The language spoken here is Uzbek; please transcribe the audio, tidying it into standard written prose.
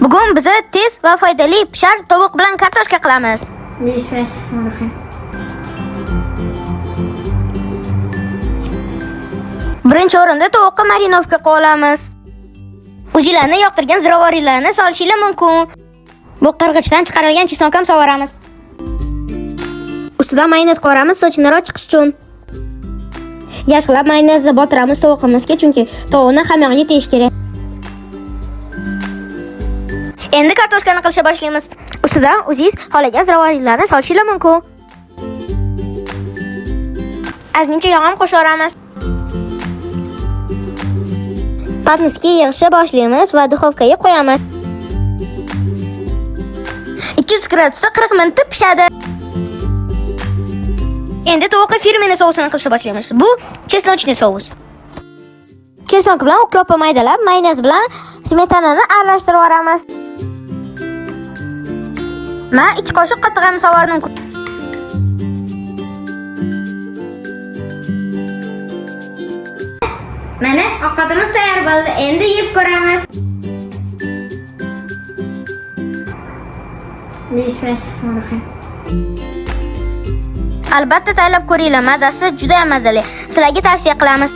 Bugun biz tez va foydali pishar tovuq bilan kartoshka qilamiz. Bismillahirrohmanirrohim. Birinchi o'rinda tovuqqa marinovka qilamiz. O'zingizlarni yoqtirgan ziravorlarni solishingiz mumkin. Bu qirg'ichdan chiqarilgan chesnok ham sovuramiz. Ustidan mayonez qoramiz sochinroq chiqish uchun. Yaxshilab mayonezni botiramiz tovuqimizga, chunki tovuqni hamyog'iga tegish kerak. Endi kartoshkani qilishga boshlaymiz. Ustidan o'zingiz xohlagan ziravorlarni solishingiz mumkin. Ozgincha yog' ham qo'shib Patnisga yig'ishni boshlaymiz va duxovkaga qo'yamiz. 200 gradusda 40 minut pishadi. Endi tovuqqa firmeni sousini qilishni boshlaymiz. Bu chesnochniy sous. Chesnok bilan ukropni maydalab, mayonez bilan smetanani aralashtirib olamiz. Men 2 qoshiq qatiq ham sovardim. Mana ovqatimiz tayyor bo'ldi. Endi yeb ko'ramiz. Bismillahirrohmanirrohim. Albatta tayyorlab ko'ringlar. Mazasi juda ham mazali. Sizlarga tavsiya qilamiz.